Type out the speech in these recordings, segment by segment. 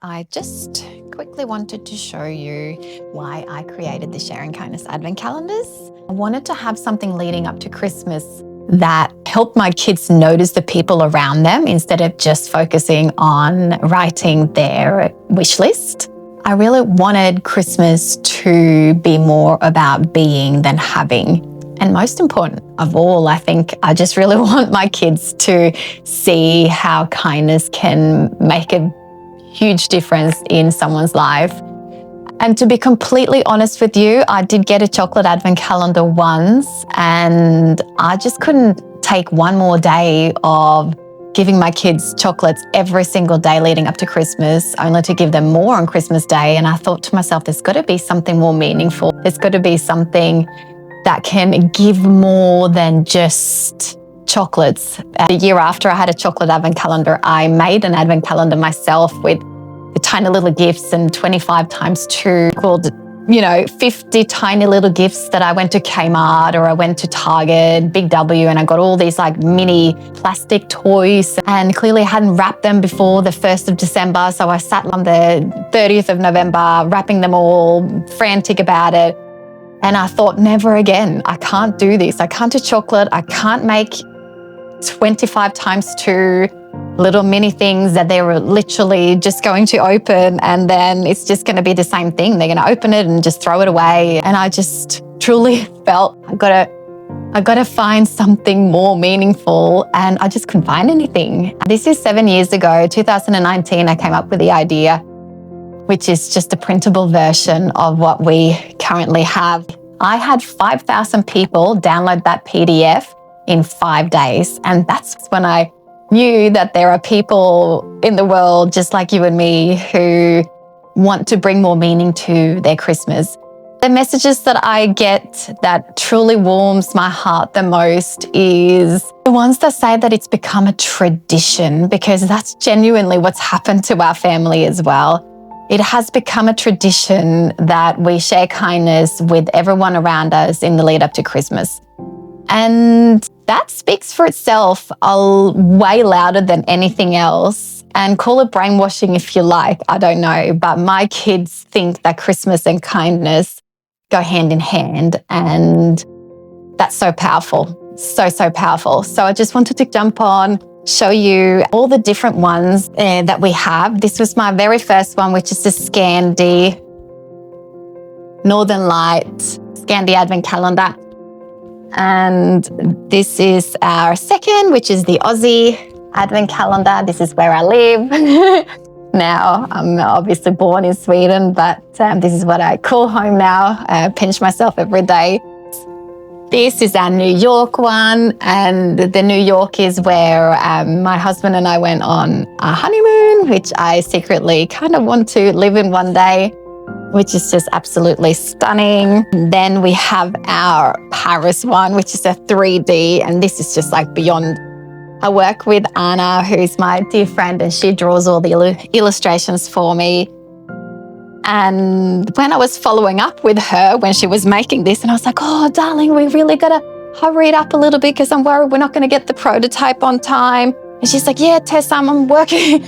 I just quickly wanted to show you why I created the Sharing Kindness Advent calendars. I wanted to have something leading up to Christmas that helped my kids notice the people around them instead of just focusing on writing their wish list. I really wanted Christmas to be more about being than having. And most important of all, I think I just really want my kids to see how kindness can make a huge difference in someone's life. And to be completely honest with you, I did get a chocolate advent calendar once, and I just couldn't take one more day of giving my kids chocolates every single day leading up to Christmas, only to give them more on Christmas Day. And I thought to myself, there's got to be something more meaningful. There's got to be something that can give more than just chocolates. The year after I had a chocolate advent calendar, I made an advent calendar myself with the tiny little gifts and 25 times 2 called, 50 tiny little gifts that I went to Kmart or I went to Target, Big W, and I got all these like mini plastic toys, and clearly I hadn't wrapped them before the 1st of December. So I sat on the 30th of November wrapping them all, frantic about it. And I thought, never again. I can't do this. I can't do chocolate. I can't make 25 times 2 little mini things that they were literally just going to open, and then it's just going to be the same thing. They're going to open it and just throw it away. And I just truly felt I got to find something more meaningful, and I just couldn't find anything. This is 7 years ago, 2019, I came up with the idea, which is just a printable version of what we currently have. I had 5,000 people download that PDF in 5 days. And that's when I knew that there are people in the world just like you and me who want to bring more meaning to their Christmas. The messages that I get that truly warms my heart the most is the ones that say that it's become a tradition, because that's genuinely what's happened to our family as well. It has become a tradition that we share kindness with everyone around us in the lead up to Christmas. And that speaks for itself way louder than anything else. And call it brainwashing if you like, I don't know. But my kids think that Christmas and kindness go hand in hand. And that's so powerful, so powerful. So I just wanted to jump on, show you all the different ones that we have. This was my very first one, which is the Scandi Northern Light Scandi Advent Calendar. And this is our second, which is the Aussie Advent Calendar. This is where I live. Now, I'm obviously born in Sweden, but this is what I call home now. I pinch myself every day. This is our New York one, and the New York is where my husband and I went on a honeymoon, which I secretly kind of want to live in one day, which is just absolutely stunning. Then we have our Paris one, which is a 3D, and this is just like beyond. I work with Anna, who's my dear friend, and she draws all the illustrations for me. And when I was following up with her when she was making this, and I was like, oh, darling, we really got to hurry it up a little bit because I'm worried we're not going to get the prototype on time. And she's like, yeah, Tess, I'm working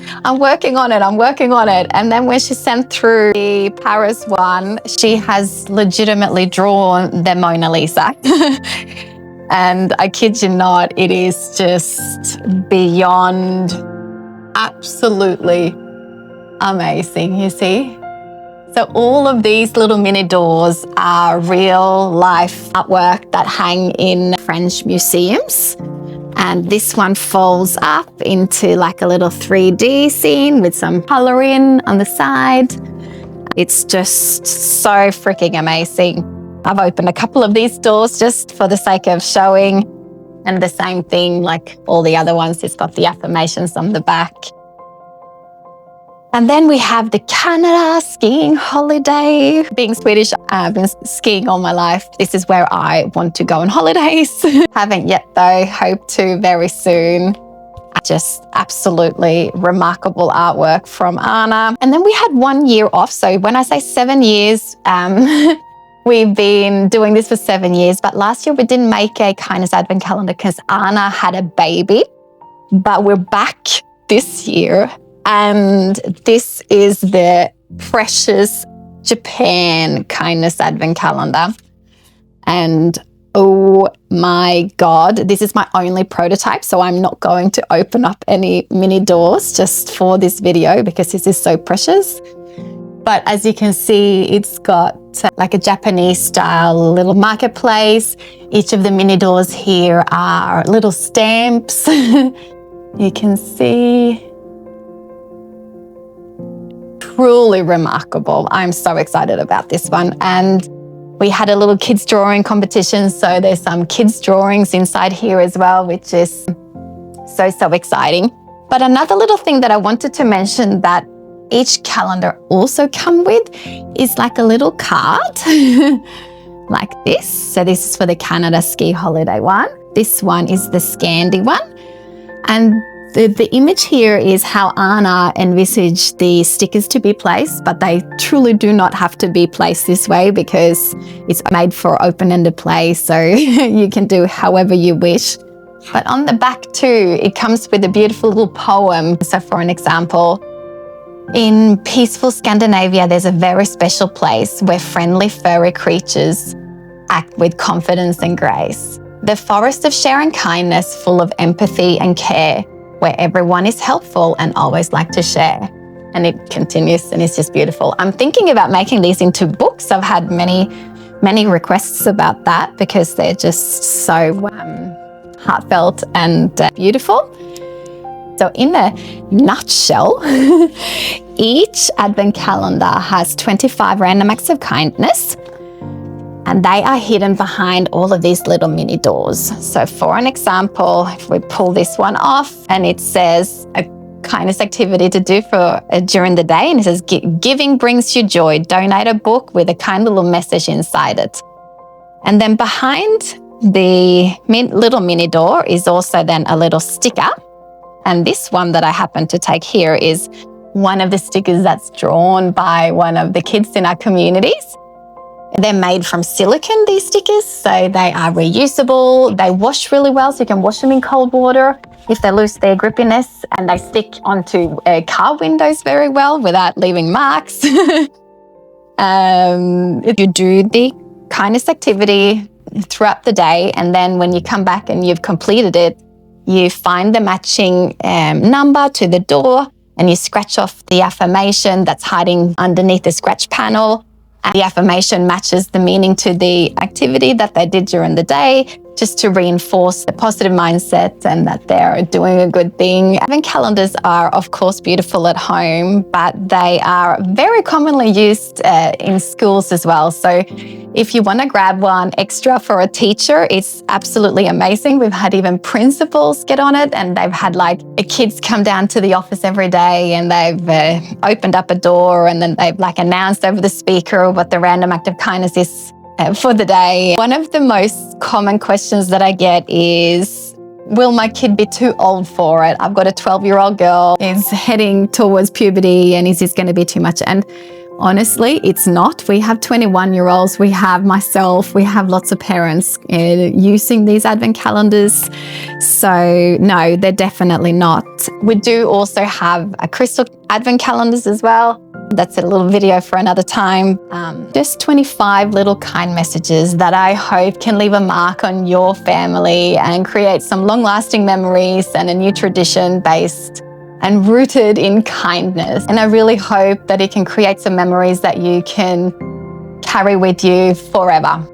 on it. And then when she sent through the Paris one, she has legitimately drawn the Mona Lisa. And I kid you not, it is just beyond absolutely amazing, you see? So all of these little mini doors are real life artwork that hang in French museums. And this one folds up into like a little 3D scene with some coloring on the side. It's just so freaking amazing. I've opened a couple of these doors just for the sake of showing. And the same thing, like all the other ones, it's got the affirmations on the back. And then we have the Canada skiing holiday. Being Swedish, I've been skiing all my life. This is where I want to go on holidays. Haven't yet though, hope to very soon. Just absolutely remarkable artwork from Anna. And then we had 1 year off. So when I say 7 years, we've been doing this for 7 years. But last year we didn't make a Kindness Advent calendar because Anna had a baby. But we're back this year And this is the Precious Japan Kindness Advent Calendar. And oh my God, this is my only prototype, so I'm not going to open up any mini doors just for this video because this is so precious. But as you can see, it's got like a Japanese style little marketplace. Each of the mini doors here are little stamps. You can see. Truly remarkable. I'm so excited about this one. And we had a little kids drawing competition, so there's some kids drawings inside here as well, which is so exciting. But another little thing that I wanted to mention that each calendar also come with is like a little card like this. So this is for the Canada ski holiday one. This one is the Scandi one. And the image here is how Anna envisaged the stickers to be placed, but they truly do not have to be placed this way because it's made for open-ended play, so you can do however you wish. But on the back too, it comes with a beautiful little poem. So for an example, in peaceful Scandinavia, there's a very special place where friendly furry creatures act with confidence and grace. The forest of sharing kindness, full of empathy and care, where everyone is helpful and always like to share. And it continues and it's just beautiful. I'm thinking about making these into books. I've had many requests about that because they're just so heartfelt and beautiful. So in a nutshell, each Advent calendar has 25 random acts of kindness, and they are hidden behind all of these little mini doors. So for an example, if we pull this one off and it says a kindness activity to do for during the day, and it says giving brings you joy, donate a book with a kind little message inside it. And then behind the little mini door is also then a little sticker. And this one that I happen to take here is one of the stickers that's drawn by one of the kids in our communities. They're made from silicone, these stickers, so they are reusable. They wash really well, so you can wash them in cold water if they lose their grippiness, and they stick onto car windows very well without leaving marks. If you do the kindness activity throughout the day, and then when you come back and you've completed it, you find the matching number to the door and you scratch off the affirmation that's hiding underneath the scratch panel. And the affirmation matches the meaning to the activity that they did during the day, just to reinforce the positive mindset and that they're doing a good thing. Advent calendars are, of course, beautiful at home, but they are very commonly used in schools as well. So if you want to grab one extra for a teacher, it's absolutely amazing. We've had even principals get on it, and they've had like kids come down to the office every day, and they've opened up a door, and then they've like announced over the speaker what the random act of kindness is for the day. One of the most common questions that I get is, will my kid be too old for it? I've got a 12-year-old girl, is heading towards puberty, and is this going to be too much? And honestly, it's not. We have 21-year-olds, we have myself, we have lots of parents using these Advent calendars. So no, they're definitely not. We do also have a crystal Advent calendars as well. That's a little video for another time. Just 25 little kind messages that I hope can leave a mark on your family and create some long-lasting memories and a new tradition based and rooted in kindness. And I really hope that it can create some memories that you can carry with you forever.